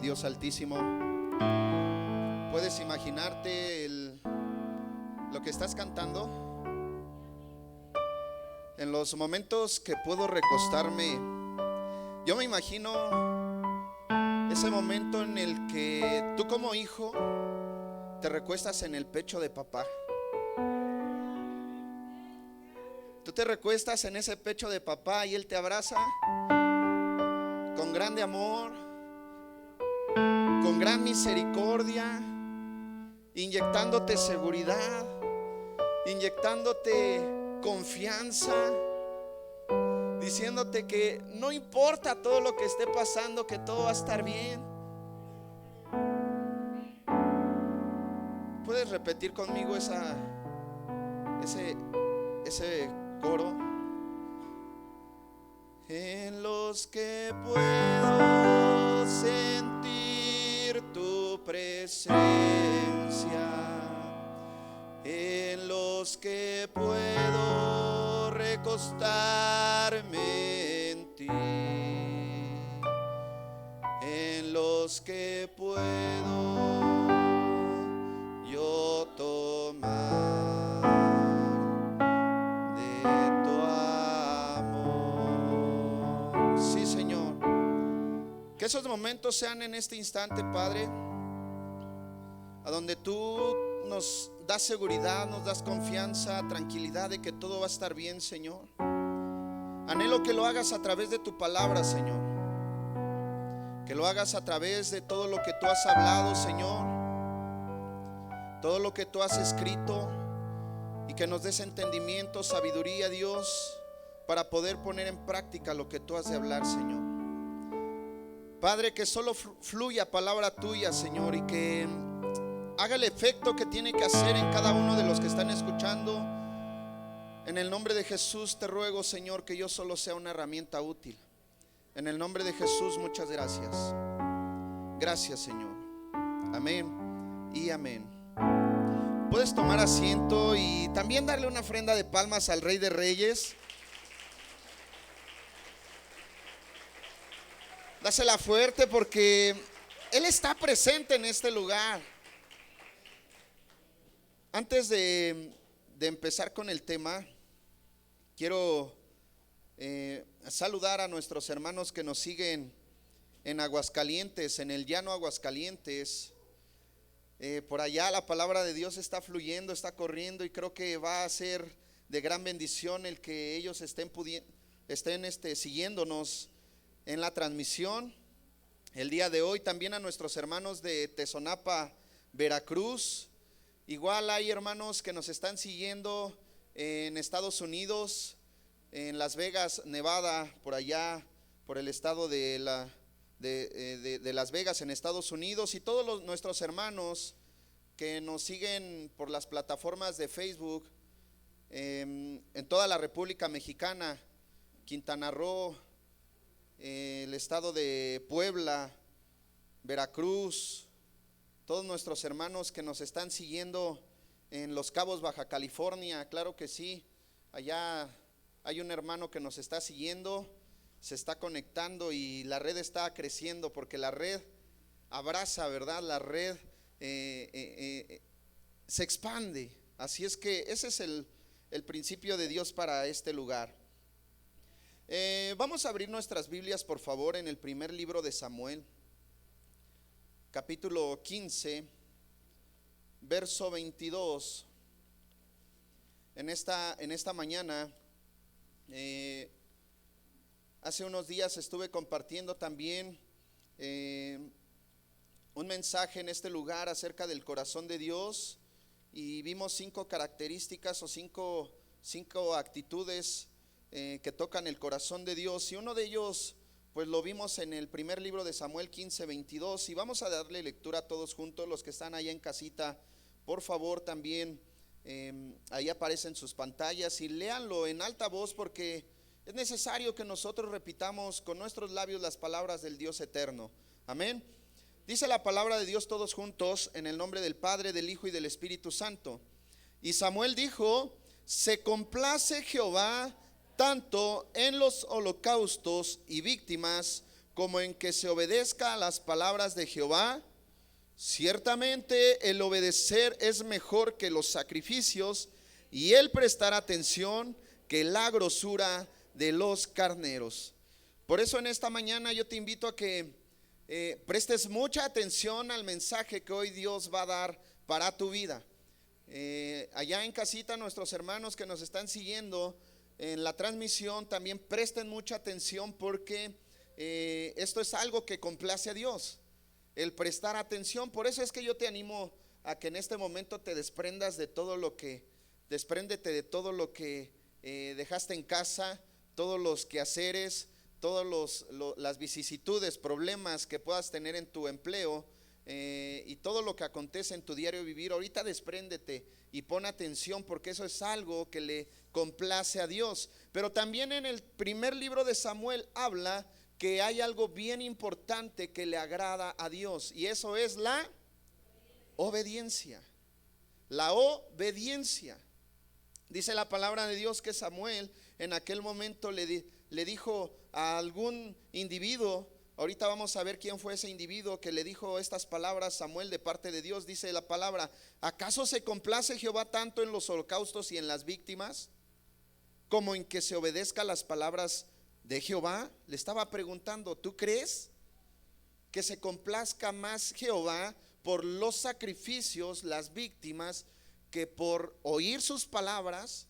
del Dios Altísimo. ¿Puedes imaginarte lo que estás cantando? En los momentos que puedo recostarme, yo me imagino ese momento en el que tú como hijo te recuestas en el pecho de papá. Tú te recuestas en ese pecho de papá y él te abraza con grande amor, con gran misericordia, inyectándote seguridad, inyectándote confianza, diciéndote que no importa todo lo que esté pasando, que todo va a estar bien. ¿Puedes repetir conmigo ese coro? En los que puedo sentir tu presencia, en los que puedo recostarme en ti, en los que puedo yo tomar que esos momentos sean en este instante, Padre, a donde tú nos das seguridad, nos das confianza, tranquilidad de que todo va a estar bien, Señor. Anhelo que lo hagas a través de tu palabra, Señor, que lo hagas a través de todo lo que tú has hablado, Señor, todo lo que tú has escrito, y que nos des entendimiento, sabiduría, Dios, para poder poner en práctica lo que tú has de hablar, Señor. Padre, que solo fluya palabra tuya, Señor, y que haga el efecto que tiene que hacer en cada uno de los que están escuchando. En el nombre de Jesús te ruego, Señor, que yo solo sea una herramienta útil. En el nombre de Jesús, muchas gracias. Gracias, Señor. Amén y amén. Puedes tomar asiento y también darle una ofrenda de palmas al Rey de Reyes. Dásela fuerte porque Él está presente en este lugar. Antes de empezar con el tema, quiero saludar a nuestros hermanos que nos siguen en Aguascalientes, en el llano Aguascalientes. Por allá la palabra de Dios está fluyendo, está corriendo, y creo que va a ser de gran bendición el que ellos estén siguiéndonos en la transmisión el día de hoy. También a nuestros hermanos de Tezonapa, Veracruz. Igual hay hermanos que nos están siguiendo en Estados Unidos, en Las Vegas, Nevada, por allá, por el estado de Las Vegas, en Estados Unidos, y todos nuestros hermanos que nos siguen por las plataformas de Facebook en toda la República Mexicana, Quintana Roo, el estado de Puebla, Veracruz, todos nuestros hermanos que nos están siguiendo en Los Cabos, Baja California. Claro que sí, allá hay un hermano que nos está siguiendo, se está conectando, y la red está creciendo porque la red abraza, ¿verdad? La red se expande. Así es que ese es el principio de Dios para este lugar. Vamos a abrir nuestras Biblias, por favor, en el primer libro de Samuel, capítulo 15, verso 22. En esta mañana, hace unos días estuve compartiendo también un mensaje en este lugar acerca del corazón de Dios, y vimos 5 características o cinco actitudes que tocan el corazón de Dios, y uno de ellos pues lo vimos en el primer libro de Samuel 15, 22, y vamos a darle lectura todos juntos. Los que están allá en casita, por favor, también ahí aparecen sus pantallas, y léanlo en alta voz porque es necesario que nosotros repitamos con nuestros labios las palabras del Dios eterno. Amén. Dice la palabra de Dios todos juntos, en el nombre del Padre, del Hijo y del Espíritu Santo. Y Samuel dijo: se complace Jehová tanto en los holocaustos y víctimas como en que se obedezca a las palabras de Jehová. Ciertamente el obedecer es mejor que los sacrificios, y el prestar atención que la grosura de los carneros. Por eso en esta mañana yo te invito a que prestes mucha atención al mensaje que hoy Dios va a dar para tu vida. Allá en casita, nuestros hermanos que nos están siguiendo en la transmisión, también presten mucha atención, porque esto es algo que complace a Dios, el prestar atención. Por eso es que yo te animo a que en este momento te desprendas de todo lo que, despréndete de todo lo que dejaste en casa, todos los quehaceres, todas las vicisitudes, problemas que puedas tener en tu empleo, y todo lo que acontece en tu diario vivir. Ahorita despréndete y pon atención, porque eso es algo que le complace a Dios. Pero también en el primer libro de Samuel habla que hay algo bien importante que le agrada a Dios, y eso es la obediencia. La obediencia. Dice la palabra de Dios que Samuel en aquel momento le dijo a algún individuo. Ahorita vamos a ver quién fue ese individuo que le dijo estas palabras a Samuel de parte de Dios. Dice la palabra: ¿acaso se complace Jehová tanto en los holocaustos y en las víctimas, como en que se obedezca las palabras de Jehová? Le estaba preguntando: ¿tú crees que se complazca más Jehová por los sacrificios, las víctimas, que por oír sus palabras?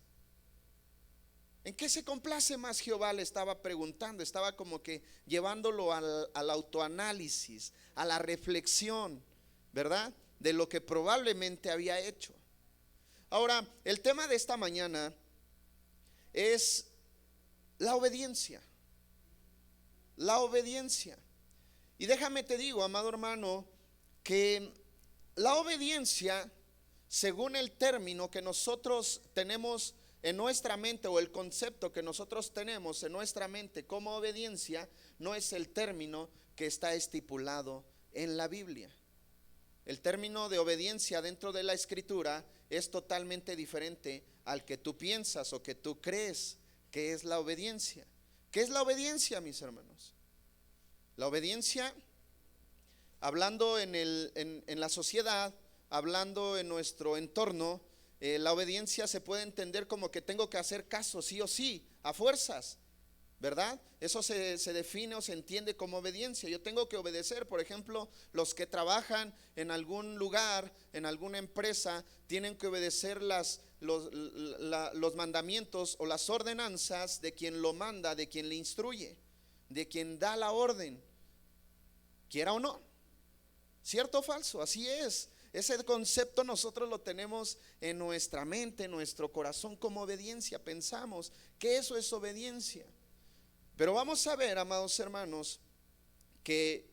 ¿En qué se complace más Jehová? Le estaba preguntando. Estaba como que llevándolo al autoanálisis, a la reflexión, ¿verdad? De lo que probablemente había hecho. Ahora, el tema de esta mañana es la obediencia. La obediencia. Y déjame te digo, amado hermano, que la obediencia, según el término que nosotros tenemos en nuestra mente, o el concepto que nosotros tenemos en nuestra mente como obediencia, no es el término que está estipulado en la Biblia. El término de obediencia dentro de la Escritura es totalmente diferente al que tú piensas o que tú crees que es la obediencia. ¿Qué es la obediencia, mis hermanos? La obediencia, hablando en la sociedad, hablando en nuestro entorno, la obediencia se puede entender como que tengo que hacer caso sí o sí, a fuerzas, ¿verdad? Eso se define o se entiende como obediencia. Yo tengo que obedecer. Por ejemplo, los que trabajan en algún lugar, en alguna empresa, tienen que obedecer los mandamientos o las ordenanzas de quien lo manda, de quien le instruye, de quien da la orden, quiera o no. ¿Cierto o falso? Así es. Ese concepto nosotros lo tenemos en nuestra mente, en nuestro corazón, como obediencia. Pensamos que eso es obediencia. Pero vamos a ver, amados hermanos, que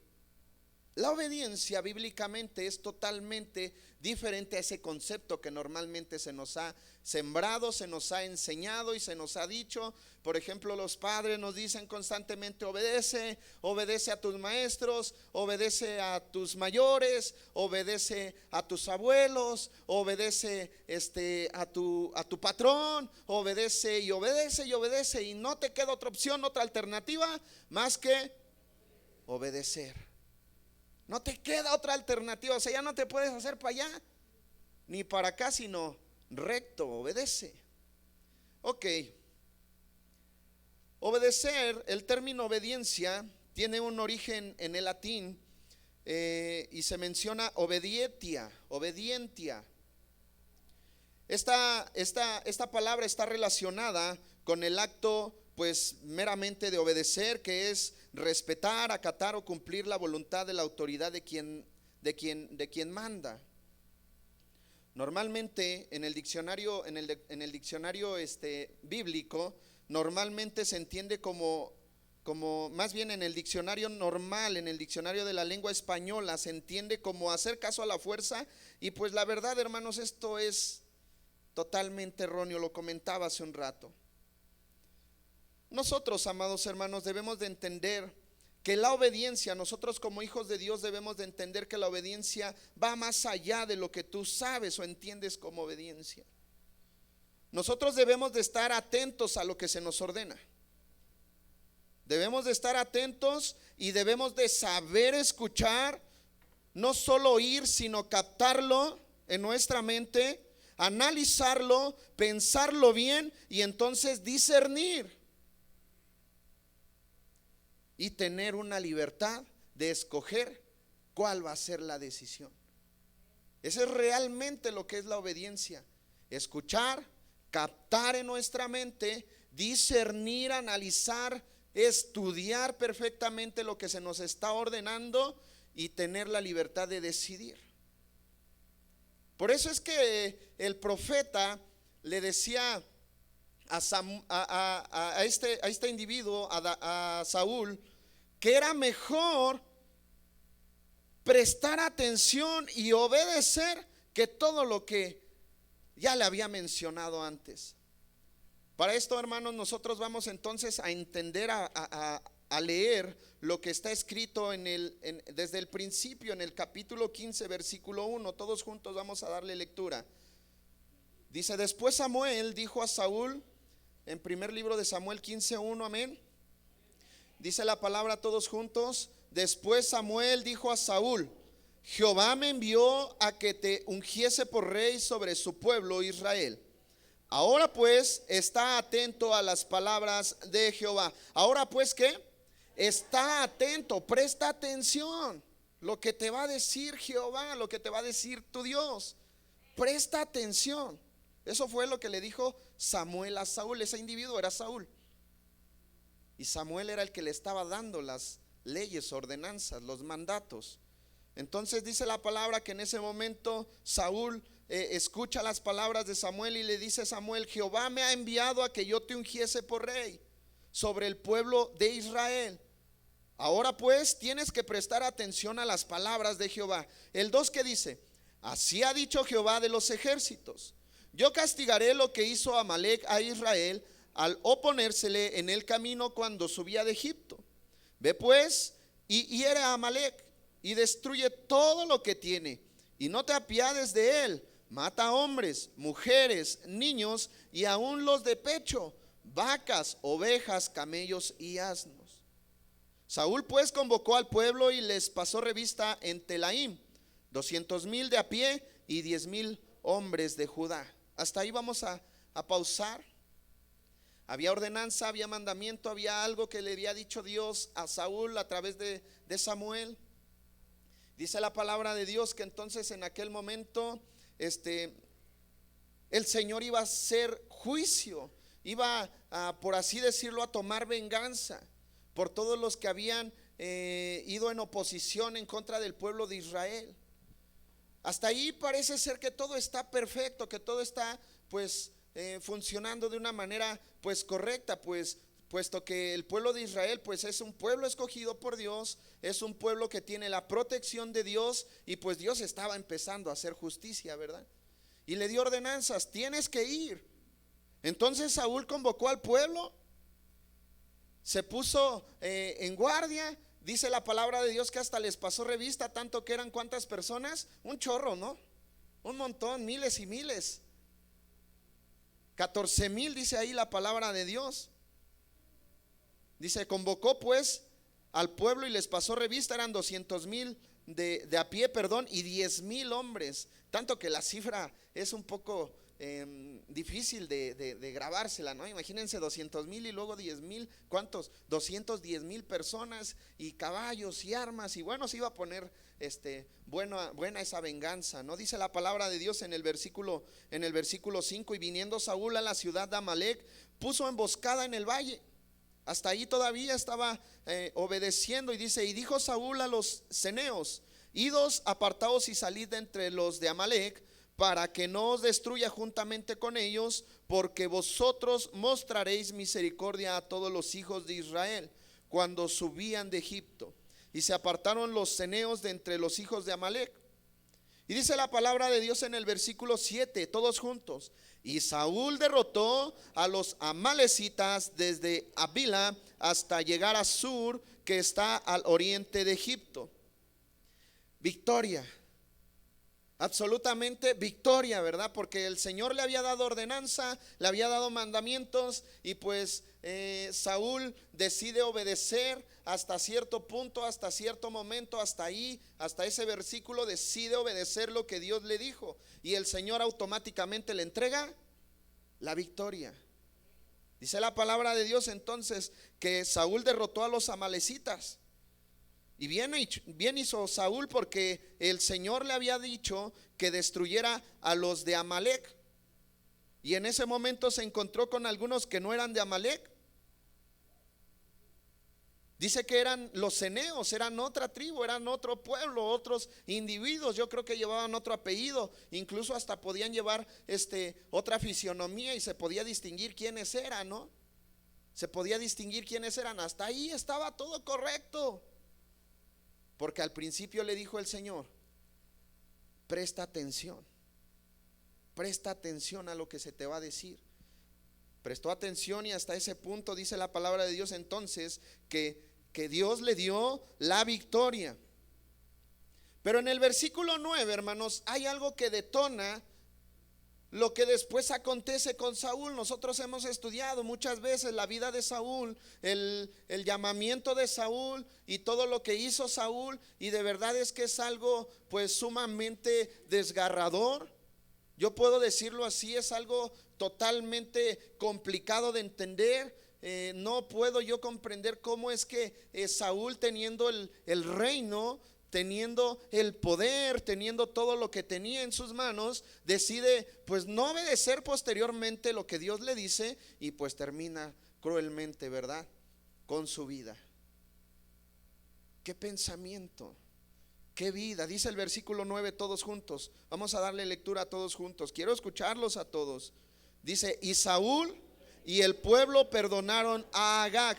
la obediencia bíblicamente es totalmente diferente a ese concepto que normalmente se nos ha sembrado, se nos ha enseñado y se nos ha dicho. Por ejemplo, los padres nos dicen constantemente: obedece, obedece a tus maestros, obedece a tus mayores, obedece a tus abuelos, obedece a tu patrón, obedece y obedece y obedece, y no te queda otra opción, otra alternativa más que obedecer. No te queda otra alternativa. O sea, ya no te puedes hacer para allá ni para acá, sino recto, obedece. Ok. Obedecer, el término obediencia tiene un origen en el latín, y se menciona obedientia. Esta palabra está relacionada con el acto, pues, meramente de obedecer, que es respetar, acatar o cumplir la voluntad de la autoridad de quien manda. Normalmente en el diccionario bíblico, normalmente se entiende como más bien en el diccionario normal, en el diccionario de la lengua española, se entiende como hacer caso a la fuerza. Y pues la verdad, hermanos, esto es totalmente erróneo. Lo comentaba hace un rato. Nosotros, amados hermanos, debemos de entender que la obediencia, nosotros como hijos de Dios debemos de entender que la obediencia va más allá de lo que tú sabes o entiendes como obediencia. Nosotros debemos de estar atentos a lo que se nos ordena. Debemos de estar atentos y debemos de saber escuchar, no solo oír, sino captarlo en nuestra mente, analizarlo, pensarlo bien y entonces discernir y tener una libertad de escoger cuál va a ser la decisión. Eso es realmente lo que es la obediencia: escuchar, captar en nuestra mente, discernir, analizar, estudiar perfectamente lo que se nos está ordenando y tener la libertad de decidir. Por eso es que el profeta le decía a este individuo, a Saúl, que era mejor prestar atención y obedecer que todo lo que ya le había mencionado antes. Para esto, hermanos, nosotros vamos entonces a entender, a leer lo que está escrito desde el principio, en el capítulo 15, versículo 1. Todos juntos vamos a darle lectura. Dice: después Samuel dijo a Saúl, en primer libro de Samuel 15:1, amén. Dice la palabra todos juntos: después Samuel dijo a Saúl: Jehová me envió a que te ungiese por rey sobre su pueblo Israel. Ahora pues está atento a las palabras de Jehová. Ahora pues, ¿qué? Está atento, presta atención lo que te va a decir Jehová, lo que te va a decir tu Dios. Presta atención. Eso fue lo que le dijo Samuel a Saúl. Ese individuo era Saúl, y Samuel era el que le estaba dando las leyes, ordenanzas, los mandatos. Entonces dice la palabra que en ese momento Saúl escucha las palabras de Samuel y le dice a Samuel: Jehová me ha enviado a que yo te ungiese por rey sobre el pueblo de Israel. Ahora pues tienes que prestar atención a las palabras de Jehová. El 2 que dice: así ha dicho Jehová de los ejércitos: yo castigaré lo que hizo Amalec a Israel al oponérsele en el camino cuando subía de Egipto. Ve pues y hiere a Amalec y destruye todo lo que tiene, y no te apiades de él. Mata hombres, mujeres, niños y aún los de pecho, vacas, ovejas, camellos y asnos. Saúl pues convocó al pueblo y les pasó revista en Telaim, 200,000 de a pie y 10,000 hombres de Judá. Hasta ahí vamos a pausar. Había ordenanza, había mandamiento, había algo que le había dicho Dios a Saúl a través de Samuel. Dice la palabra de Dios que entonces en aquel momento el Señor iba a hacer juicio, iba a, por así decirlo, a tomar venganza por todos los que habían ido en oposición en contra del pueblo de Israel. Hasta ahí parece ser que todo está perfecto, que todo está pues funcionando de una manera pues correcta, pues puesto que el pueblo de Israel pues es un pueblo escogido por Dios, es un pueblo que tiene la protección de Dios, y pues Dios estaba empezando a hacer justicia, ¿verdad? Y le dio ordenanzas: tienes que ir. Entonces Saúl convocó al pueblo, se puso en guardia. Dice la palabra de Dios que hasta les pasó revista, tanto que eran ¿cuántas personas? Un chorro, ¿no? Un montón, miles y miles. 14,000 dice ahí la palabra de Dios. Dice: convocó pues al pueblo y les pasó revista, eran 200,000 de a pie, y 10,000 hombres. Tanto que la cifra es un poco difícil de grabársela, ¿no? Imagínense 200,000 y luego 10,000, ¿cuántos? 210,000 personas y caballos y armas, y bueno, se iba a poner buena esa venganza, ¿no? Dice la palabra de Dios en el versículo 5: y viniendo Saúl a la ciudad de Amalec, puso emboscada en el valle. Hasta ahí todavía estaba obedeciendo, y dice: y dijo Saúl a los ceneos: idos, apartaos y salid de entre los de Amalec, para que no os destruya juntamente con ellos, porque vosotros mostraréis misericordia a todos los hijos de Israel cuando subían de Egipto. Y se apartaron los ceneos de entre los hijos de Amalec. Y dice la palabra de Dios en el versículo 7, todos juntos: y Saúl derrotó a los amalecitas desde Avila hasta llegar a Sur, que está al oriente de Egipto. Victoria. absolutamente victoria, ¿verdad? Porque el Señor le había dado ordenanza, le había dado mandamientos y pues Saúl decide obedecer hasta cierto punto, hasta cierto momento, hasta ahí, hasta ese versículo decide obedecer lo que Dios le dijo y el Señor automáticamente le entrega la victoria. Dice la palabra de Dios entonces que Saúl derrotó a los amalecitas. Y bien hizo Saúl porque el Señor le había dicho que destruyera a los de Amalec. Y en ese momento se encontró con algunos que no eran de Amalec. Dice que eran los ceneos, eran otra tribu, eran otro pueblo, otros individuos. Yo creo que llevaban otro apellido, incluso hasta podían llevar otra fisionomía y se podía distinguir quiénes eran, ¿no? Se podía distinguir quiénes eran. Hasta ahí estaba todo correcto. Porque al principio le dijo el Señor, presta atención a lo que se te va a decir. Prestó atención y hasta ese punto dice la palabra de Dios entonces que Dios le dio la victoria. Pero en el versículo 9, hermanos, hay algo que detona lo que después acontece con Saúl. Nosotros hemos estudiado muchas veces la vida de Saúl, el llamamiento de Saúl y todo lo que hizo Saúl, y de verdad es que es algo pues sumamente desgarrador. Yo puedo decirlo así, es algo totalmente complicado de entender. No puedo yo comprender cómo es que Saúl, teniendo el reino, teniendo el poder, teniendo todo lo que tenía en sus manos, decide pues no obedecer posteriormente lo que Dios le dice y pues termina cruelmente, ¿verdad?, con su vida. Qué pensamiento, qué vida. Dice el versículo 9 todos juntos. Vamos a darle lectura a todos juntos. Quiero escucharlos a todos. Dice: y Saúl y el pueblo perdonaron a Agag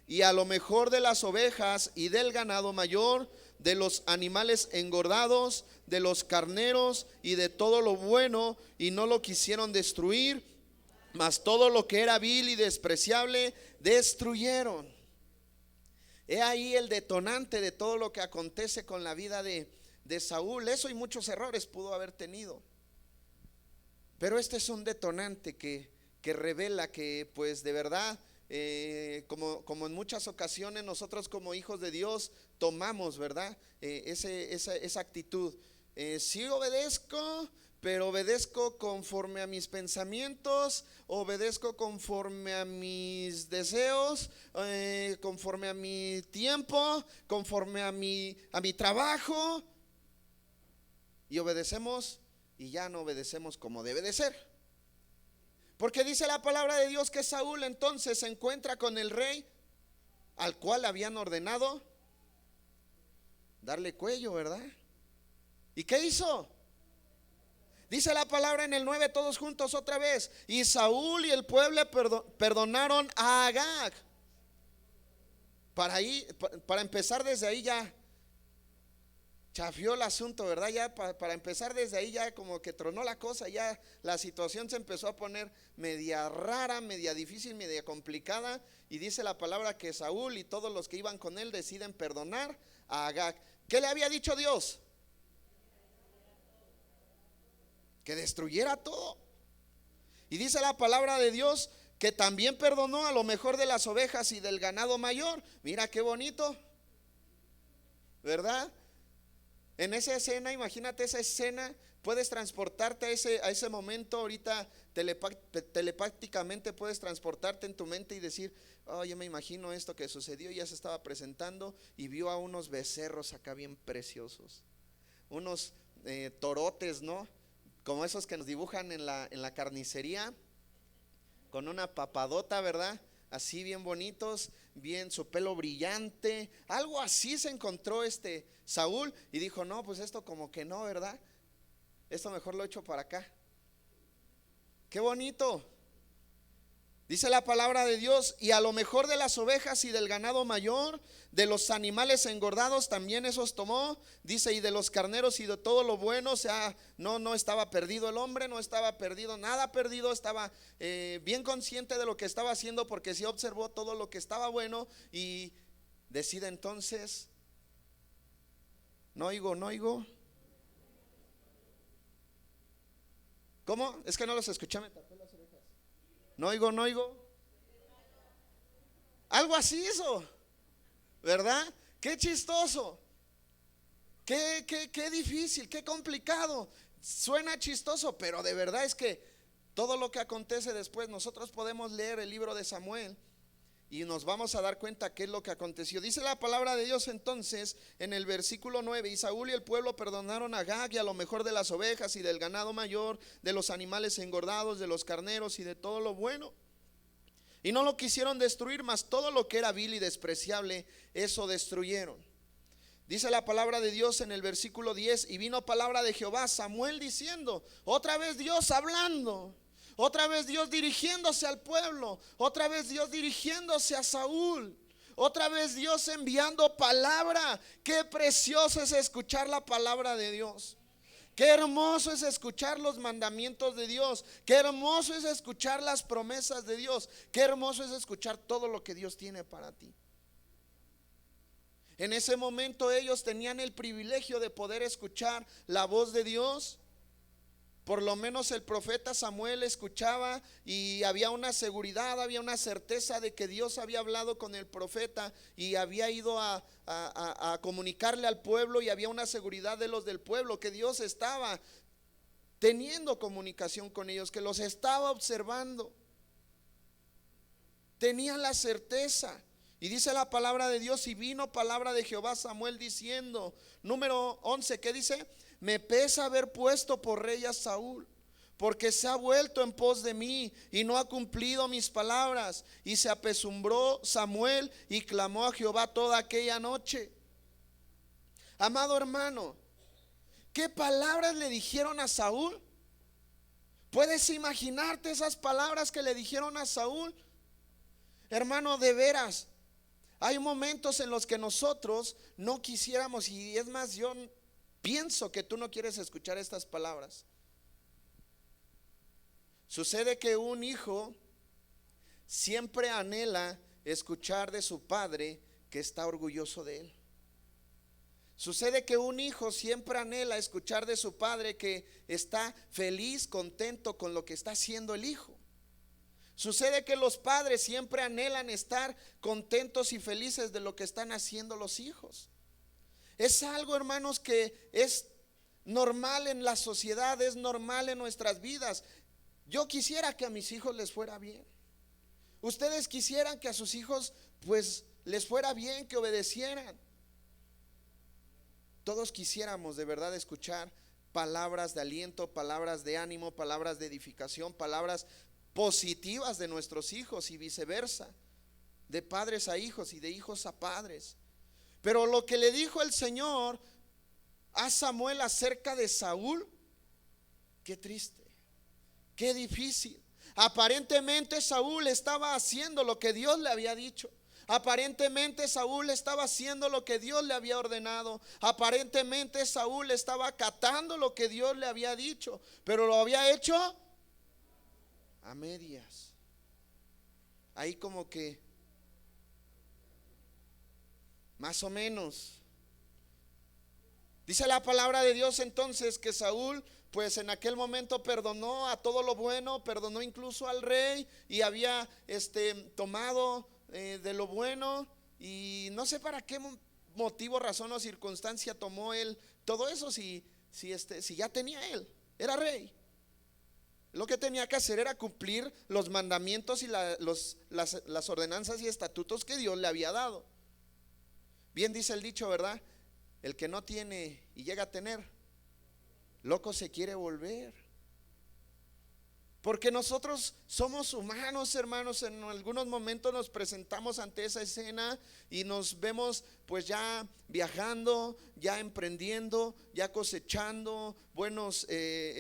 y a lo mejor de las ovejas y del ganado mayor, de los animales engordados, de los carneros y de todo lo bueno, y no lo quisieron destruir, mas todo lo que era vil y despreciable destruyeron. He ahí el detonante de todo lo que acontece con la vida de Saúl. Eso y muchos errores pudo haber tenido, pero este es un detonante que revela que pues de verdad, como en muchas ocasiones nosotros como hijos de Dios tomamos, ¿verdad?, esa actitud. Sí obedezco, pero obedezco conforme a mis pensamientos, obedezco conforme a mis deseos, conforme a mi tiempo, conforme a mi trabajo, y obedecemos y ya no obedecemos como debe de ser. Porque dice la palabra de Dios que Saúl entonces se encuentra con el rey al cual habían ordenado darle cuello, ¿verdad? ¿Y qué hizo? Dice la palabra en el 9 todos juntos otra vez: y Saúl y el pueblo perdonaron a Agag. Para empezar desde ahí ya chafió el asunto, ¿verdad? Ya para empezar desde ahí ya como que tronó la cosa, ya la situación se empezó a poner media rara, media difícil, media complicada. Y dice la palabra que Saúl y todos los que iban con él deciden perdonar a Agag. ¿Qué le había dicho Dios? Que destruyera todo. Y dice la palabra de Dios que también perdonó a lo mejor de las ovejas y del ganado mayor. Mira qué bonito, ¿verdad? En esa escena, imagínate esa escena, puedes transportarte a ese momento ahorita, telepáticamente puedes transportarte en tu mente y decir: oh, yo me imagino esto que sucedió, ya se estaba presentando, y vio a unos becerros acá bien preciosos, unos torotes, ¿no?, como esos que nos dibujan en la carnicería, con una papadota, ¿verdad?, así bien bonitos, bien, su pelo brillante, algo así se encontró Saúl y dijo: no, pues esto como que no, ¿verdad? Esto mejor lo echo para acá. Qué bonito. Dice la palabra de Dios: y a lo mejor de las ovejas y del ganado mayor, de los animales engordados también esos tomó. Dice: y de los carneros y de todo lo bueno. O sea, no estaba perdido el hombre, no estaba perdido, nada perdido. Estaba bien consciente de lo que estaba haciendo, porque sí observó todo lo que estaba bueno. Y decide entonces, no oigo. ¿Cómo? Es que no los escuché, me tapé las orejas. No oigo, no oigo. Algo así hizo, ¿verdad? Qué chistoso. Qué difícil, qué complicado. Suena chistoso, pero de verdad es que todo lo que acontece después, nosotros podemos leer el libro de Samuel y nos vamos a dar cuenta qué es lo que aconteció. Dice la palabra de Dios entonces en el versículo 9: y Saúl y el pueblo perdonaron a Agag y a lo mejor de las ovejas y del ganado mayor, de los animales engordados, de los carneros y de todo lo bueno. Y no lo quisieron destruir, mas todo lo que era vil y despreciable, eso destruyeron. Dice la palabra de Dios en el versículo 10: y vino palabra de Jehová a Samuel diciendo, otra vez Dios hablando, otra vez Dios dirigiéndose al pueblo, otra vez Dios dirigiéndose a Saúl, otra vez Dios enviando palabra. Qué precioso es escuchar la palabra de Dios. Qué hermoso es escuchar los mandamientos de Dios. Qué hermoso es escuchar las promesas de Dios. Qué hermoso es escuchar todo lo que Dios tiene para ti. En ese momento ellos tenían el privilegio de poder escuchar la voz de Dios. Por lo menos el profeta Samuel escuchaba y había una seguridad, había una certeza de que Dios había hablado con el profeta y había ido a comunicarle al pueblo, y había una seguridad de los del pueblo, que Dios estaba teniendo comunicación con ellos, que los estaba observando. Tenían la certeza. Y dice la palabra de Dios: y vino palabra de Jehová a Samuel diciendo, número 11, ¿qué dice? Me pesa haber puesto por rey a Saúl, porque se ha vuelto en pos de mí y no ha cumplido mis palabras. Y se apesumbró Samuel y clamó a Jehová toda aquella noche. Amado hermano, ¿qué palabras le dijeron a Saúl? ¿Puedes imaginarte esas palabras que le dijeron a Saúl? Hermano, de veras, hay momentos en los que nosotros no quisiéramos, y es más, yo pienso que tú no quieres escuchar estas palabras. Sucede que un hijo siempre anhela escuchar de su padre que está orgulloso de él. Sucede que un hijo siempre anhela escuchar de su padre que está feliz, contento con lo que está haciendo el hijo. Sucede que los padres siempre anhelan estar contentos y felices de lo que están haciendo los hijos. Es algo, hermanos, que es normal en la sociedad, es normal en nuestras vidas. Yo quisiera que a mis hijos les fuera bien. Ustedes quisieran que a sus hijos pues les fuera bien, que obedecieran. Todos quisiéramos de verdad escuchar palabras de aliento, palabras de ánimo, palabras de edificación, palabras positivas de nuestros hijos y viceversa, de padres a hijos y de hijos a padres. Pero lo que le dijo el Señor a Samuel acerca de Saúl, qué triste, qué difícil. Aparentemente Saúl estaba haciendo lo que Dios le había dicho. Aparentemente Saúl estaba haciendo lo que Dios le había ordenado. Aparentemente Saúl estaba acatando lo que Dios le había dicho, pero lo había hecho a medias. Ahí como que más o menos. Dice la palabra de Dios entonces que Saúl pues en aquel momento perdonó a todo lo bueno, perdonó incluso al rey, y había tomado de lo bueno, y no sé para qué motivo, razón o circunstancia tomó él todo eso, si ya tenía él, era rey. Lo que tenía que hacer era cumplir los mandamientos y las ordenanzas y estatutos que Dios le había dado. Bien dice el dicho, ¿verdad? El que no tiene y llega a tener, loco se quiere volver. Porque nosotros somos humanos, hermanos. En algunos momentos nos presentamos ante esa escena y nos vemos pues ya viajando, ya emprendiendo, ya cosechando buenos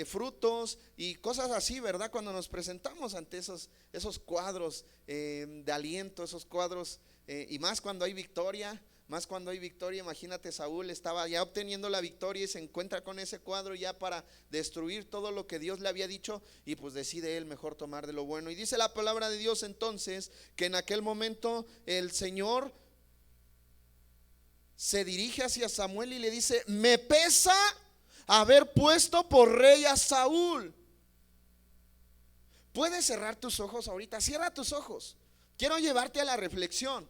frutos y cosas así, ¿verdad? Cuando nos presentamos ante esos cuadros de aliento, esos cuadros, y más cuando hay victoria. Más cuando hay victoria. Imagínate, Saúl estaba ya obteniendo la victoria y se encuentra con ese cuadro ya para destruir todo lo que Dios le había dicho, y pues decide él mejor tomar de lo bueno. Y dice la palabra de Dios entonces que en aquel momento el Señor se dirige hacia Samuel y le dice: me pesa haber puesto por rey a Saúl. Puedes cerrar tus ojos ahorita, cierra tus ojos. Quiero llevarte a la reflexión.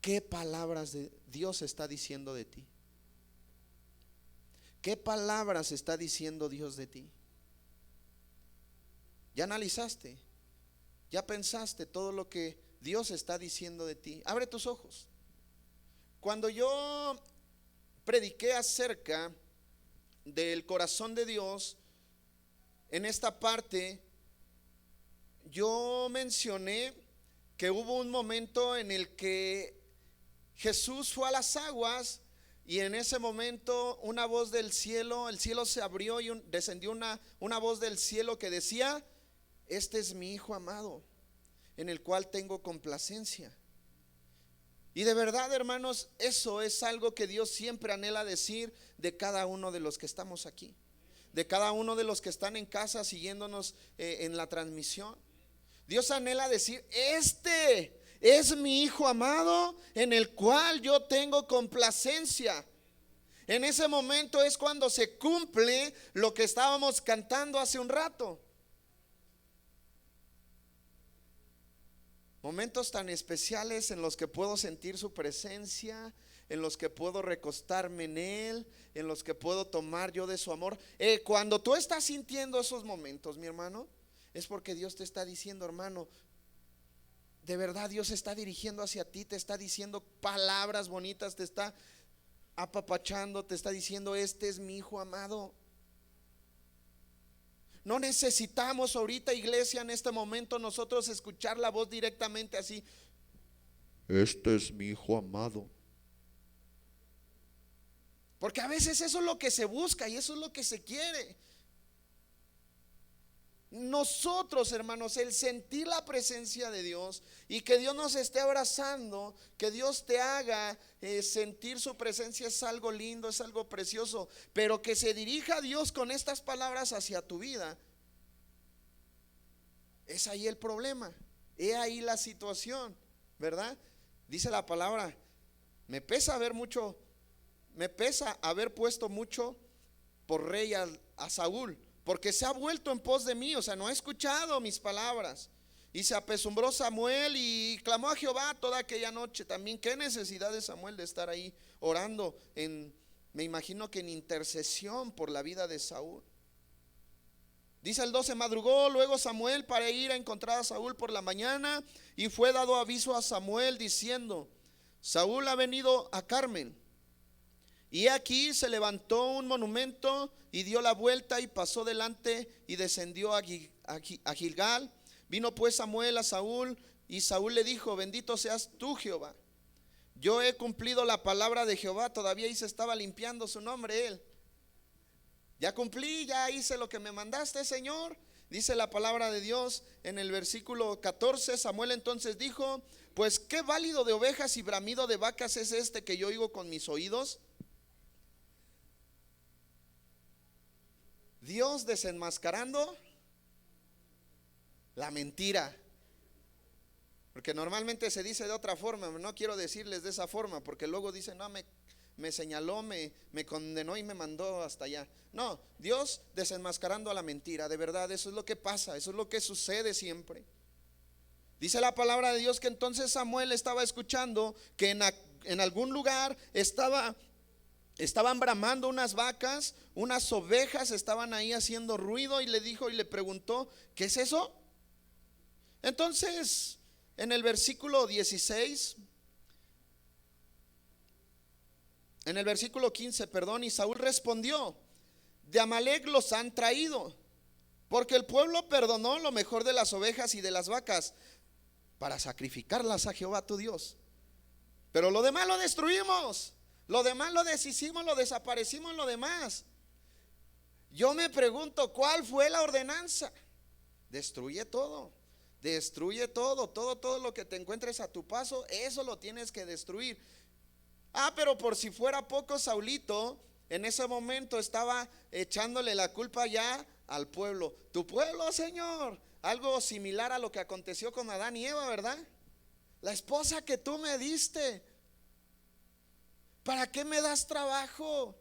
¿Qué palabras de Dios está diciendo de ti? ¿Qué palabras está diciendo Dios de ti? ¿Ya analizaste? ¿Ya pensaste todo lo que Dios está diciendo de ti? Abre tus ojos. Cuando yo prediqué acerca del corazón de Dios, en esta parte yo mencioné que hubo un momento en el que Jesús fue a las aguas y en ese momento una voz del cielo, el cielo se abrió y descendió una voz del cielo que decía: este es mi Hijo amado, en el cual tengo complacencia. Y de verdad, hermanos, eso es algo que Dios siempre anhela decir de cada uno de los que estamos aquí, de cada uno de los que están en casa siguiéndonos en la transmisión. Dios anhela decir: este es mi Hijo amado, en el cual yo tengo complacencia. En ese momento es cuando se cumple lo que estábamos cantando hace un rato. Momentos tan especiales en los que puedo sentir su presencia, en los que puedo recostarme en Él, en los que puedo tomar yo de su amor. Cuando tú estás sintiendo esos momentos, mi hermano, es porque Dios te está diciendo: hermano, de verdad Dios está dirigiendo hacia ti, te está diciendo palabras bonitas, te está apapachando, te está diciendo: este es mi Hijo amado. No necesitamos ahorita, iglesia, en este momento nosotros escuchar la voz directamente así: este es mi Hijo amado. Porque a veces eso es lo que se busca y eso es lo que se quiere. Nosotros, hermanos, el sentir la presencia de Dios y que Dios nos esté abrazando, que Dios te haga sentir su presencia, es algo lindo, es algo precioso. Pero que se dirija a Dios con estas palabras hacia tu vida, es ahí el problema, es ahí la situación, ¿verdad? Dice la palabra: me pesa haber puesto mucho por rey a Saúl, porque se ha vuelto en pos de mí. O sea, no ha escuchado mis palabras. Y se apesumbró Samuel y clamó a Jehová toda aquella noche. También qué necesidad de Samuel de estar ahí orando me imagino que en intercesión por la vida de Saúl. Dice el 12: madrugó luego Samuel para ir a encontrar a Saúl por la mañana, y fue dado aviso a Samuel diciendo: Saúl ha venido a Carmel. Y aquí se levantó un monumento y dio la vuelta y pasó delante y descendió a Gilgal. Vino pues Samuel a Saúl, y Saúl le dijo: bendito seas tú, Jehová, yo he cumplido la palabra de Jehová. Todavía ahí se estaba limpiando su nombre él. Ya cumplí, ya hice lo que me mandaste, Señor. Dice la palabra de Dios en el versículo 14: Samuel entonces dijo: pues qué válido de ovejas y bramido de vacas es este que yo oigo con mis oídos. Dios desenmascarando la mentira. Porque normalmente se dice de otra forma. No quiero decirles de esa forma, porque luego dicen: no, me señaló, me condenó y me mandó hasta allá. No, Dios desenmascarando a la mentira. De verdad, eso es lo que pasa, eso es lo que sucede siempre. Dice la palabra de Dios que entonces Samuel estaba escuchando que en algún lugar estaban bramando unas vacas, unas ovejas estaban ahí haciendo ruido, y le dijo y le preguntó: ¿qué es eso? Entonces, en el versículo 16, en el versículo 15, perdón, y Saúl respondió: de Amalec los han traído, porque el pueblo perdonó lo mejor de las ovejas y de las vacas para sacrificarlas a Jehová tu Dios, pero lo demás lo destruimos, lo demás lo deshicimos, lo desaparecimos, lo demás. Yo me pregunto, ¿cuál fue la ordenanza? Destruye todo. Destruye todo, todo lo que te encuentres a tu paso, eso lo tienes que destruir. Pero por si fuera poco, Saulito en ese momento estaba echándole la culpa ya al pueblo. Tu pueblo, Señor. Algo similar a lo que aconteció con Adán y Eva, ¿verdad? La esposa que tú me diste, ¿para qué me das trabajo?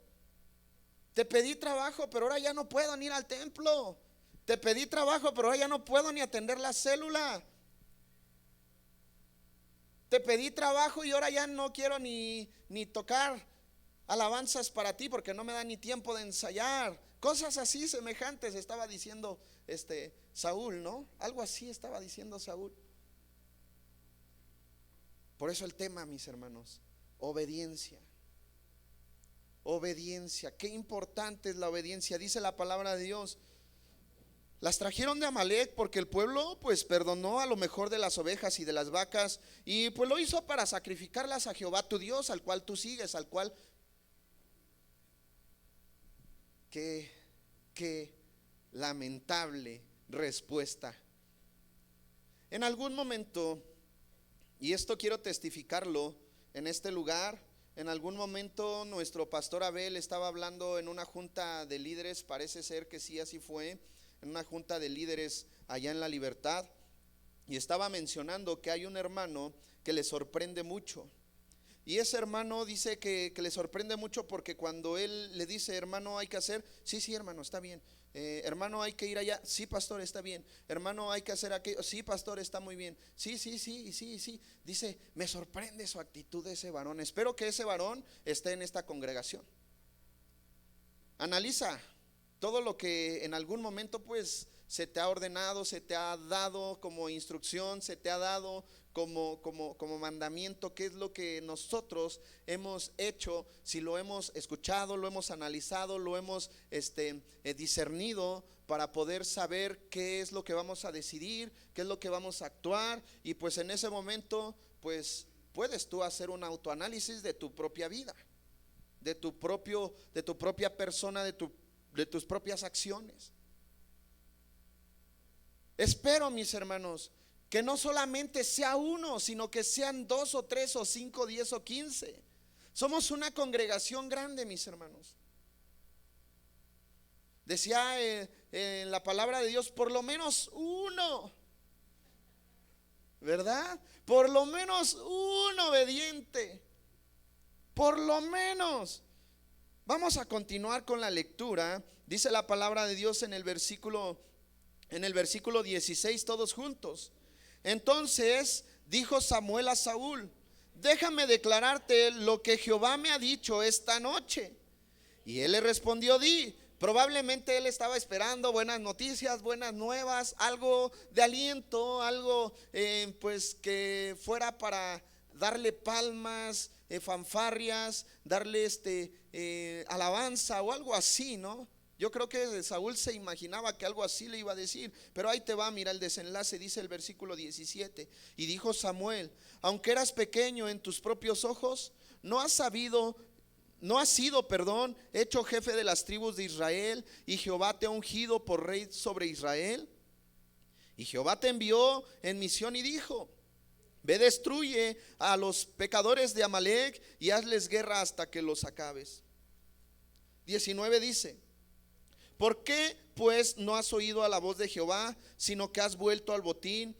Te pedí trabajo, pero ahora ya no puedo ni ir al templo. Te pedí trabajo, pero ahora ya no puedo ni atender la célula. Te pedí trabajo y ahora ya no quiero ni tocar alabanzas para ti porque no me da ni tiempo de ensayar. Cosas así semejantes estaba diciendo Saúl, ¿no? Algo así estaba diciendo Saúl. Por eso el tema, mis hermanos, obediencia. Obediencia, qué importante es la obediencia. Dice la palabra de Dios: las trajeron de Amalec porque el pueblo pues perdonó a lo mejor de las ovejas y de las vacas, y pues lo hizo para sacrificarlas a Jehová tu Dios, al cual tú sigues, al cual. Qué lamentable respuesta. En algún momento, y esto quiero testificarlo en este lugar, en algún momento nuestro pastor Abel estaba hablando en una junta de líderes, parece ser que sí, así fue, en una junta de líderes allá en La Libertad, y estaba mencionando que hay un hermano que le sorprende mucho. Y ese hermano dice que le sorprende mucho porque cuando él le dice: hermano, hay que hacer, sí, hermano, está bien. Hermano, hay que ir allá, sí, pastor, está bien. Hermano, hay que hacer aquello, sí, pastor, está muy bien. Sí. Dice: me sorprende su actitud de ese varón. Espero que ese varón esté en esta congregación. Analiza todo lo que en algún momento pues se te ha ordenado, se te ha dado como instrucción, se te ha dado como mandamiento. ¿Qué es lo que nosotros hemos hecho? Si lo hemos escuchado, lo hemos analizado, lo hemos discernido para poder saber qué es lo que vamos a decidir, qué es lo que vamos a actuar. Y pues en ese momento pues puedes tú hacer un autoanálisis de tu propia vida, de tu propia persona, de tus propias acciones. Espero, mis hermanos, que no solamente sea uno, sino que sean 2 o 3 o 5, 10 o 15. Somos una congregación grande, mis hermanos. Decía en la palabra de Dios: por lo menos uno, ¿verdad? Por lo menos uno obediente. Por lo menos. Vamos a continuar con la lectura. Dice la palabra de Dios en el versículo 16, todos juntos. Entonces dijo Samuel a Saúl: déjame declararte lo que Jehová me ha dicho esta noche. Y él le respondió: di. Probablemente él estaba esperando buenas noticias, buenas nuevas, algo de aliento, algo pues que fuera para darle palmas, fanfarrias, darle alabanza o algo así, ¿no? Yo creo que Saúl se imaginaba que algo así le iba a decir, pero ahí te va, mira el desenlace. Dice el versículo 17: y dijo Samuel: aunque eras pequeño en tus propios ojos, no has sido, hecho jefe de las tribus de Israel, y Jehová te ha ungido por rey sobre Israel. Y Jehová te envió en misión y dijo: ve, destruye a los pecadores de Amalec y hazles guerra hasta que los acabes. 19 dice: ¿por qué pues no has oído a la voz de Jehová, sino que has vuelto al botín?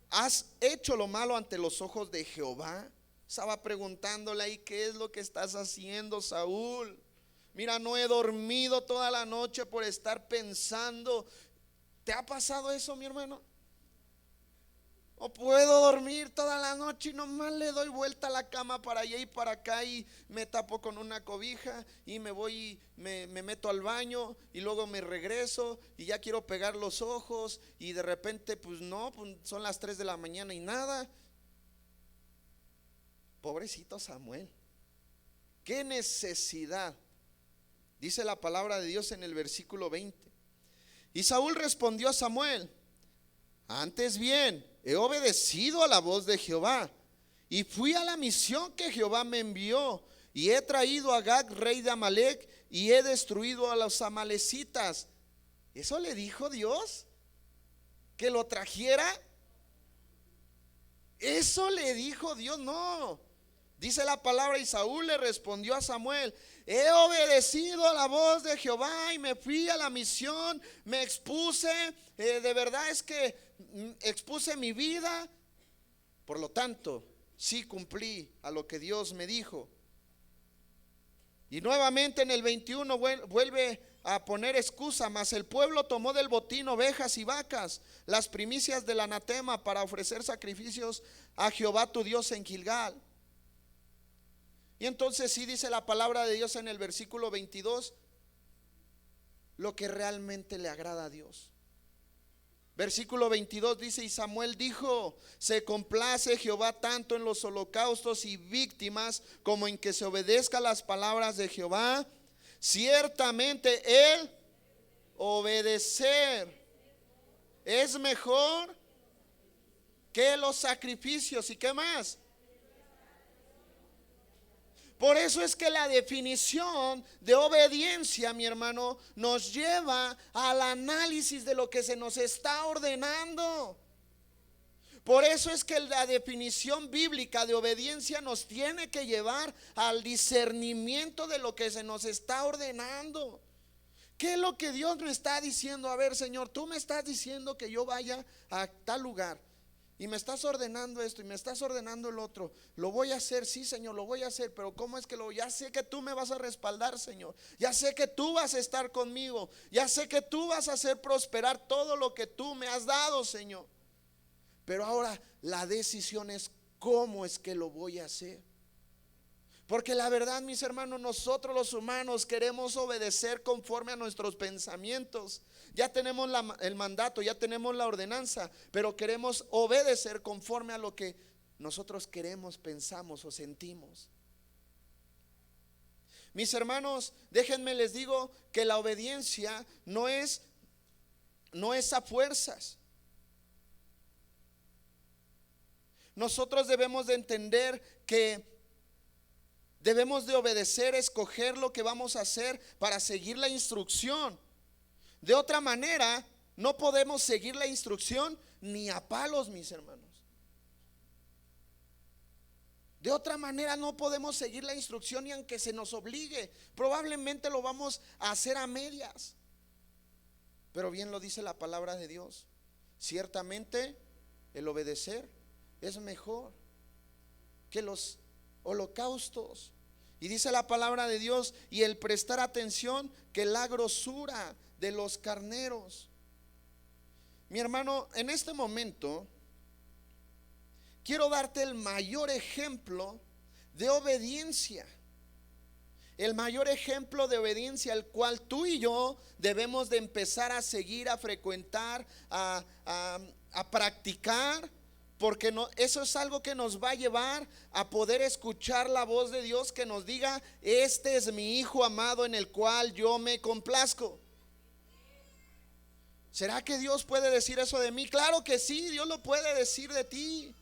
¿Has hecho lo malo ante los ojos de Jehová? Estaba preguntándole ahí: ¿qué es lo que estás haciendo, Saúl? Mira, no he dormido toda la noche por estar pensando. ¿Te ha pasado eso, mi hermano? O puedo dormir toda la noche y nomás le doy vuelta a la cama para allá y para acá, y me tapo con una cobija y me voy, me meto al baño y luego me regreso y ya quiero pegar los ojos, y de repente pues no, pues son las 3 de la mañana y nada. Pobrecito Samuel, qué necesidad. Dice la palabra de Dios en el versículo 20: y Saúl respondió a Samuel: antes bien, he obedecido a la voz de Jehová y fui a la misión que Jehová me envió, y he traído a Agag, rey de Amalec, y he destruido a los amalecitas. ¿Eso le dijo Dios? ¿Que lo trajera? ¿Eso le dijo Dios? No. Dice la palabra: y Saúl le respondió a Samuel: he obedecido a la voz de Jehová y me fui a la misión, me expuse, de verdad es que expuse mi vida. Por lo tanto, sí cumplí a lo que Dios me dijo. Y nuevamente en el 21 vuelve a poner excusa, mas el pueblo tomó del botín ovejas y vacas, las primicias del anatema, para ofrecer sacrificios a Jehová tu Dios en Gilgal. Y entonces sí dice la palabra de Dios en el versículo 22 lo que realmente le agrada a Dios. Versículo 22 dice: y Samuel dijo: se complace Jehová tanto en los holocaustos y víctimas como en que se obedezca las palabras de Jehová. Ciertamente el obedecer es mejor que los sacrificios. ¿Y qué más? Por eso es que la definición de obediencia, mi hermano, nos lleva al análisis de lo que se nos está ordenando. Por eso es que la definición bíblica de obediencia nos tiene que llevar al discernimiento de lo que se nos está ordenando. ¿Qué es lo que Dios me está diciendo? A ver, Señor, tú me estás diciendo que yo vaya a tal lugar y me estás ordenando esto y me estás ordenando el otro. Lo voy a hacer, sí, Señor, lo voy a hacer. Pero ¿cómo es que ya sé que tú me vas a respaldar, Señor? Ya sé que tú vas a estar conmigo. Ya sé que tú vas a hacer prosperar todo lo que tú me has dado, Señor. Pero ahora la decisión es cómo es que lo voy a hacer. Porque la verdad, mis hermanos, nosotros los humanos queremos obedecer conforme a nuestros pensamientos. Ya tenemos el mandato, ya tenemos la ordenanza, pero queremos obedecer conforme a lo que nosotros queremos, pensamos o sentimos. Mis hermanos, déjenme les digo que la obediencia no es a fuerzas. Nosotros debemos de entender que debemos de obedecer, escoger lo que vamos a hacer para seguir la instrucción. De otra manera, no podemos seguir la instrucción ni a palos, mis hermanos. De otra manera no podemos seguir la instrucción ni aunque se nos obligue. Probablemente lo vamos a hacer a medias. Pero bien lo dice la palabra de Dios. Ciertamente el obedecer es mejor que los holocaustos. Y dice la palabra de Dios: y el prestar atención que la grosura de los carneros. Mi hermano, en este momento quiero darte el mayor ejemplo de obediencia. El mayor ejemplo de obediencia, el cual tú y yo debemos de empezar a seguir, a frecuentar, a practicar. Porque eso es algo que nos va a llevar a poder escuchar la voz de Dios que nos diga: este es mi hijo amado en el cual yo me complazco. ¿Será que Dios puede decir eso de mí? Claro que sí, Dios lo puede decir de ti.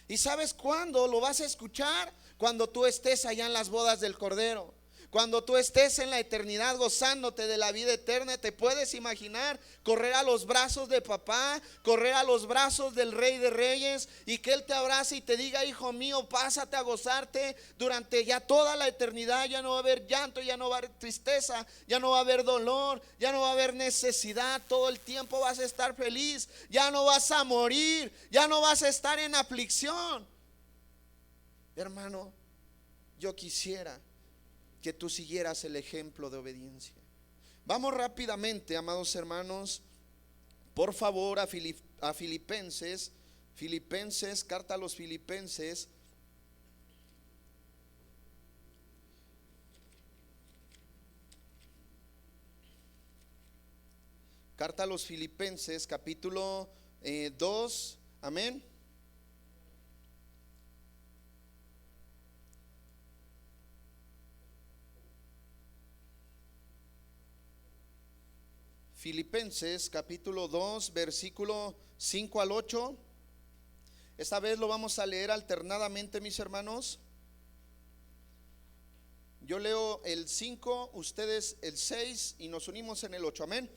¿Y sabes cuándo lo vas a escuchar? Cuando tú estés allá en las bodas del Cordero. Cuando tú estés en la eternidad gozándote de la vida eterna. Te puedes imaginar correr a los brazos de papá, correr a los brazos del Rey de Reyes, y que Él te abrace y te diga: hijo mío, pásate a gozarte durante ya toda la eternidad. Ya no va a haber llanto, ya no va a haber tristeza, ya no va a haber dolor, ya no va a haber necesidad. Todo el tiempo vas a estar feliz, ya no vas a morir, ya no vas a estar en aflicción. Hermano, yo quisiera que tú siguieras el ejemplo de obediencia. Vamos rápidamente, amados hermanos, por favor, a Filipenses, carta a los Filipenses. Carta a los Filipenses, capítulo 2, amén. Filipenses capítulo 2, versículo 5 al 8. Esta vez lo vamos a leer alternadamente, mis hermanos. Yo leo el 5, ustedes el 6 y nos unimos en el 8, amén.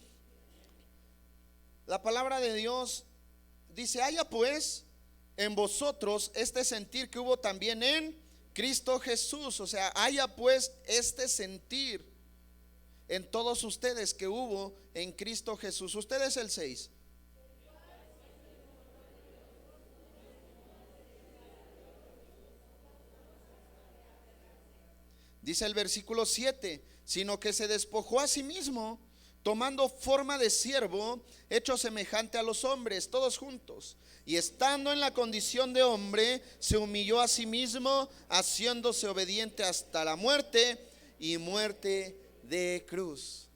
La palabra de Dios dice: haya pues en vosotros este sentir que hubo también en Cristo Jesús. O sea, haya pues este sentir en todos ustedes que hubo en Cristo Jesús. Ustedes el 6. Dice el versículo 7, sino que se despojó a sí mismo, tomando forma de siervo, hecho semejante a los hombres, todos juntos. Y estando en la condición de hombre, se humilló a sí mismo, haciéndose obediente hasta la muerte y muerte de cruz.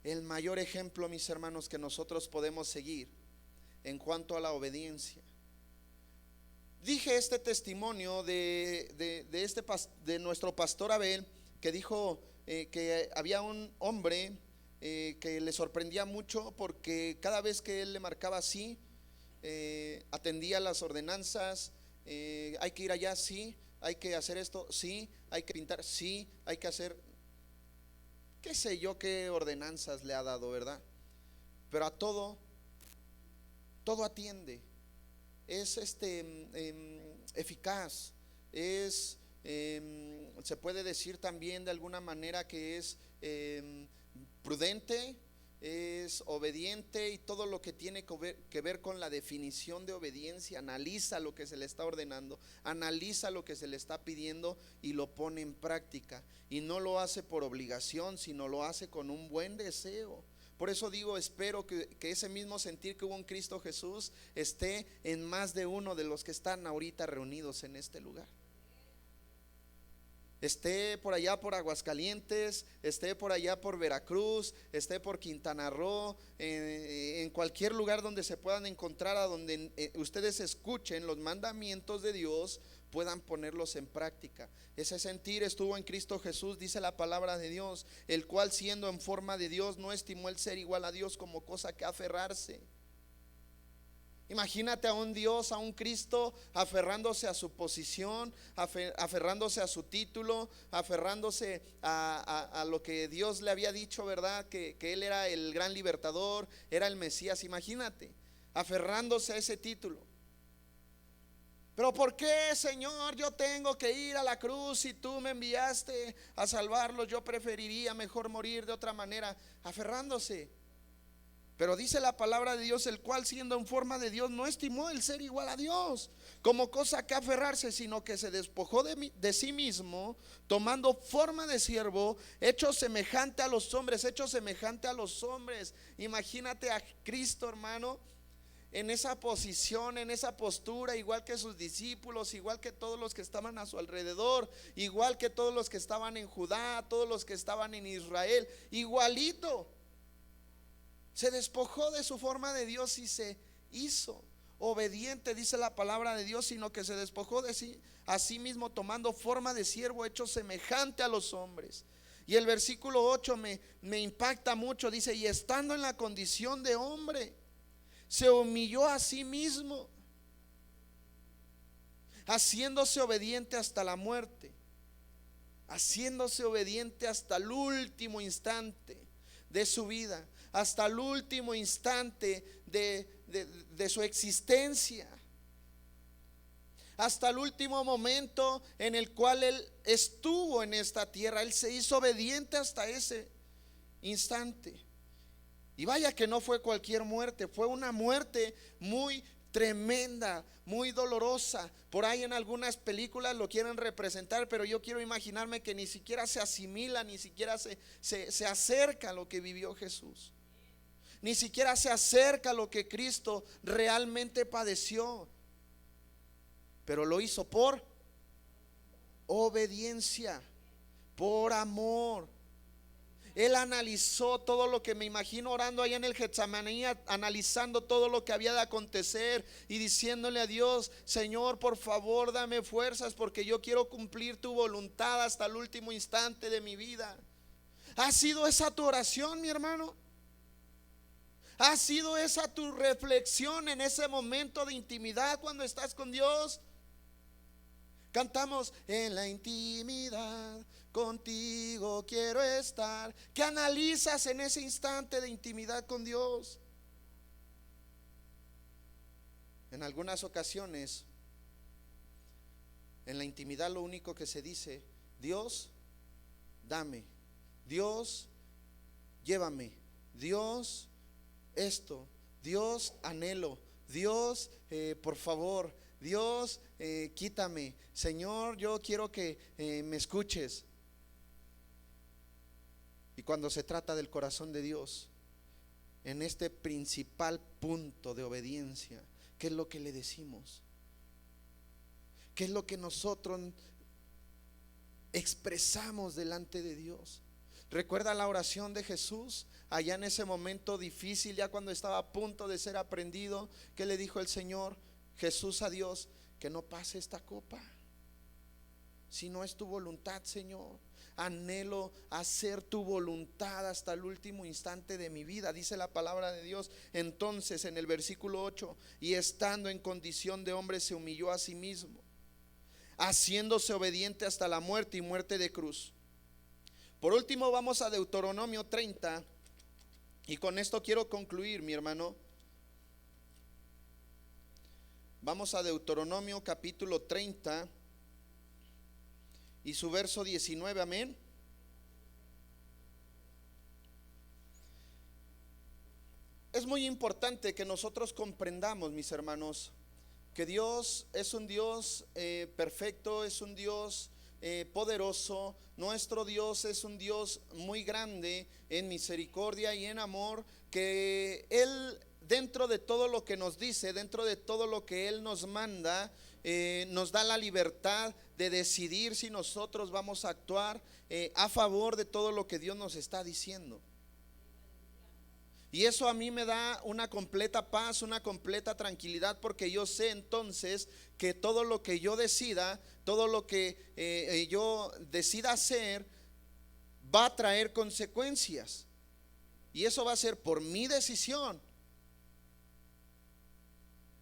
El mayor ejemplo, mis hermanos, que nosotros podemos seguir en cuanto a la obediencia. Dije este testimonio de nuestro pastor Abel, que dijo que había un hombre que le sorprendía mucho porque cada vez que él le marcaba así, atendía las ordenanzas. Hay que ir allá, sí. Hay que hacer esto, sí. Hay que pintar, sí. Hay que hacer, qué sé yo qué ordenanzas le ha dado, ¿verdad? Pero a todo atiende. Es eficaz. Es se puede decir también de alguna manera que es prudente, es obediente, y todo lo que tiene que ver con la definición de obediencia. Analiza lo que se le está ordenando, analiza lo que se le está pidiendo y lo pone en práctica. Y no lo hace por obligación, sino lo hace con un buen deseo. Por eso digo, espero que ese mismo sentir que hubo en Cristo Jesús esté en más de uno de los que están ahorita reunidos en este lugar. Esté por allá por Aguascalientes, esté por allá por Veracruz, esté por Quintana Roo, en cualquier lugar donde se puedan encontrar, a donde ustedes escuchen los mandamientos de Dios, puedan ponerlos en práctica. Ese sentir estuvo en Cristo Jesús, dice la palabra de Dios, el cual siendo en forma de Dios no estimó el ser igual a Dios como cosa que aferrarse. Imagínate a un Dios, a un Cristo aferrándose a su posición, aferrándose a su título, aferrándose a lo que Dios le había dicho, ¿verdad? Que Él era el gran libertador, era el Mesías. Imagínate, aferrándose a ese título. Pero ¿por qué, Señor, yo tengo que ir a la cruz si tú me enviaste a salvarlos? Yo preferiría mejor morir de otra manera. Aferrándose. Pero dice la palabra de Dios, el cual siendo en forma de Dios no estimó el ser igual a Dios como cosa que aferrarse, sino que se despojó de sí mismo, tomando forma de siervo, hecho semejante a los hombres, hecho semejante a los hombres. Imagínate a Cristo, hermano, en esa posición, en esa postura, igual que sus discípulos, igual que todos los que estaban a su alrededor, igual que todos los que estaban en Judá, todos los que estaban en Israel, igualito. Se despojó de su forma de Dios y se hizo obediente, dice la palabra de Dios, sino que se despojó de sí, a sí mismo, tomando forma de siervo, hecho semejante a los hombres. Y el versículo 8 me impacta mucho, dice, y estando en la condición de hombre, se humilló a sí mismo, haciéndose obediente hasta la muerte, haciéndose obediente hasta el último instante de su vida, hasta el último instante de su existencia, hasta el último momento en el cual Él estuvo en esta tierra. Él se hizo obediente hasta ese instante. Y vaya que no fue cualquier muerte, fue una muerte muy tremenda, muy dolorosa. Por ahí en algunas películas lo quieren representar, pero yo quiero imaginarme que ni siquiera se asimila, ni siquiera se acerca a lo que vivió Jesús. Ni siquiera se acerca a lo que Cristo realmente padeció. Pero lo hizo por obediencia, por amor. Él analizó todo lo que, me imagino orando allá en el Getsemaní, analizando todo lo que había de acontecer y diciéndole a Dios: Señor, por favor, dame fuerzas, porque yo quiero cumplir tu voluntad hasta el último instante de mi vida. ¿Ha sido esa tu oración, mi hermano? ¿Ha sido esa tu reflexión en ese momento de intimidad cuando estás con Dios? Cantamos: en la intimidad contigo quiero estar. ¿Qué analizas en ese instante de intimidad con Dios? En algunas ocasiones, en la intimidad, lo único que se dice: Dios, dame. Dios, llévame. Dios, esto. Dios, anhelo. Dios, por favor. Dios, quítame. Señor, yo quiero que me escuches. Y cuando se trata del corazón de Dios, en este principal punto de obediencia, ¿qué es lo que le decimos? ¿Qué es lo que nosotros expresamos delante de Dios? ¿Recuerda la oración de Jesús allá en ese momento difícil, ya cuando estaba a punto de ser aprendido? ¿Qué le dijo el Señor Jesús a Dios? Que no pase esta copa, si no es tu voluntad, Señor. Anhelo hacer tu voluntad hasta el último instante de mi vida, dice la palabra de Dios. Entonces en el versículo 8, y estando en condición de hombre se humilló a sí mismo, haciéndose obediente hasta la muerte y muerte de cruz. Por último vamos a Deuteronomio 30, y con esto quiero concluir, mi hermano. Vamos a Deuteronomio capítulo 30 y su verso 19, amén. Es muy importante que nosotros comprendamos, mis hermanos, que Dios es un Dios perfecto, es un Dios poderoso. Nuestro Dios es un Dios muy grande en misericordia y en amor, que Él, dentro de todo lo que nos dice, dentro de todo lo que Él nos manda, nos da la libertad de decidir si nosotros vamos a actuar a favor de todo lo que Dios nos está diciendo. Y eso a mí me da una completa paz, una completa tranquilidad, porque yo sé entonces que todo lo que yo decida, todo lo que yo decida hacer, va a traer consecuencias. Y eso va a ser por mi decisión.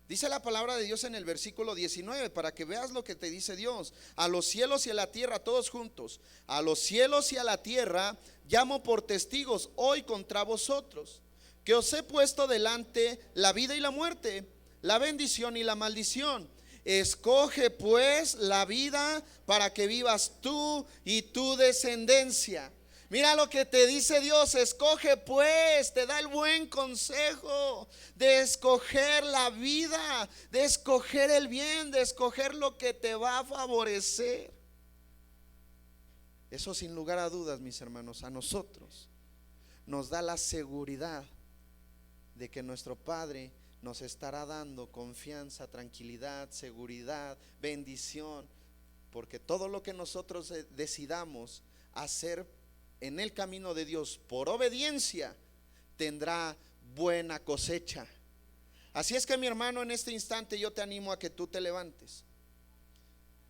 Dice la palabra de Dios en el versículo 19, para que veas lo que te dice Dios: a los cielos y a la tierra, todos juntos, a los cielos y a la tierra llamo por testigos hoy contra vosotros, que os he puesto delante la vida y la muerte, la bendición y la maldición. Escoge pues la vida para que vivas tú y tu descendencia. Mira lo que te dice Dios: escoge pues, te da el buen consejo de escoger la vida, de escoger el bien, de escoger lo que te va a favorecer. Eso sin lugar a dudas, mis hermanos, a nosotros nos da la seguridad de que nuestro Padre nos estará dando confianza, tranquilidad, seguridad, bendición, porque todo lo que nosotros decidamos hacer en el camino de Dios por obediencia tendrá buena cosecha. Así es que, mi hermano, en este instante yo te animo a que tú te levantes,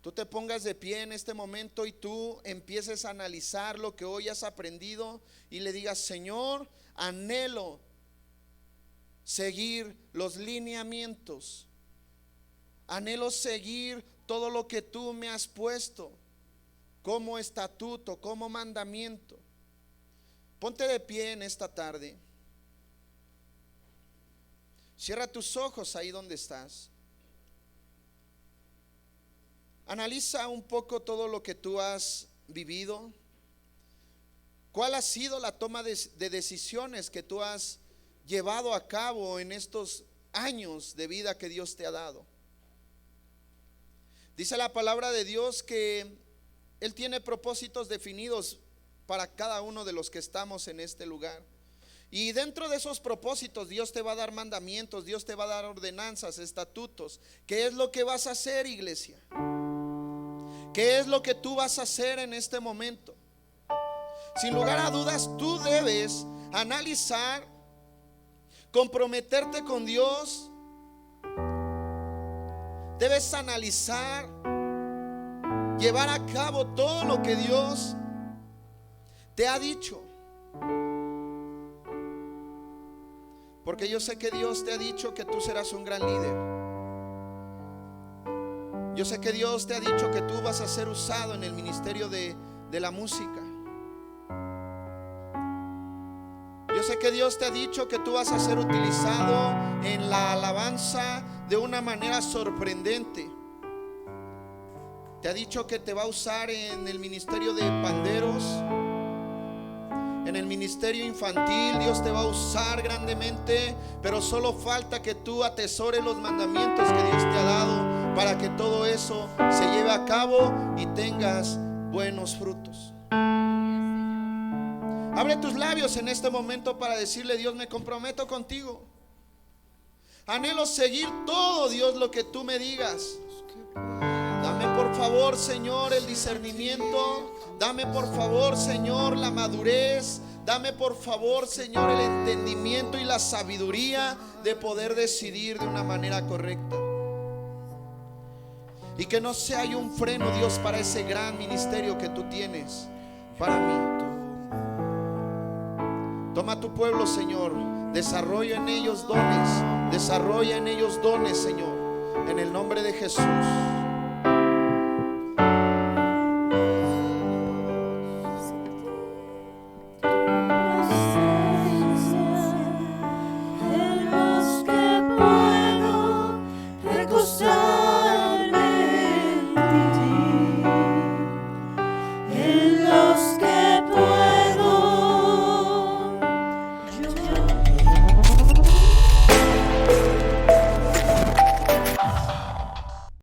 tú te pongas de pie en este momento y tú empieces a analizar lo que hoy has aprendido y le digas: Señor, anhelo seguir los lineamientos, anhelo seguir todo lo que tú me has puesto como estatuto, como mandamiento. Ponte de pie en esta tarde. Cierra tus ojos ahí donde estás. Analiza un poco todo lo que tú has vivido. ¿Cuál ha sido la toma de decisiones que tú has llevado a cabo en estos años de vida que Dios te ha dado? Dice la palabra de Dios que Él tiene propósitos definidos para cada uno de los que estamos en este lugar. Y dentro de esos propósitos Dios te va a dar mandamientos, Dios te va a dar ordenanzas, estatutos. ¿Qué es lo que vas a hacer, iglesia? ¿Qué es lo que tú vas a hacer en este momento? Sin lugar a dudas, tú debes analizar, comprometerte con Dios. Debes analizar, llevar a cabo todo lo que Dios te ha dicho. Porque yo sé que Dios te ha dicho que tú serás un gran líder. Yo sé que Dios te ha dicho que tú vas a ser usado en el ministerio de la música. Yo sé que Dios te ha dicho que tú vas a ser utilizado en la alabanza de una manera sorprendente. Te ha dicho que te va a usar en el ministerio de panderos, en el ministerio infantil. Dios te va a usar grandemente, pero solo falta que tú atesores los mandamientos que Dios te ha dado para que todo eso se lleve a cabo y tengas buenos frutos. Abre tus labios en este momento para decirle: Dios, me comprometo contigo. Anhelo seguir todo, Dios, lo que tú me digas. Dame por favor, Señor, el discernimiento. Dame por favor, Señor, la madurez. Dame por favor, Señor, el entendimiento y la sabiduría de poder decidir de una manera correcta. Y que no sea yo un freno, Dios, para ese gran ministerio que tú tienes para mí. Toma a tu pueblo, Señor. Desarrolla en ellos dones. Desarrolla en ellos dones, Señor. En el nombre de Jesús.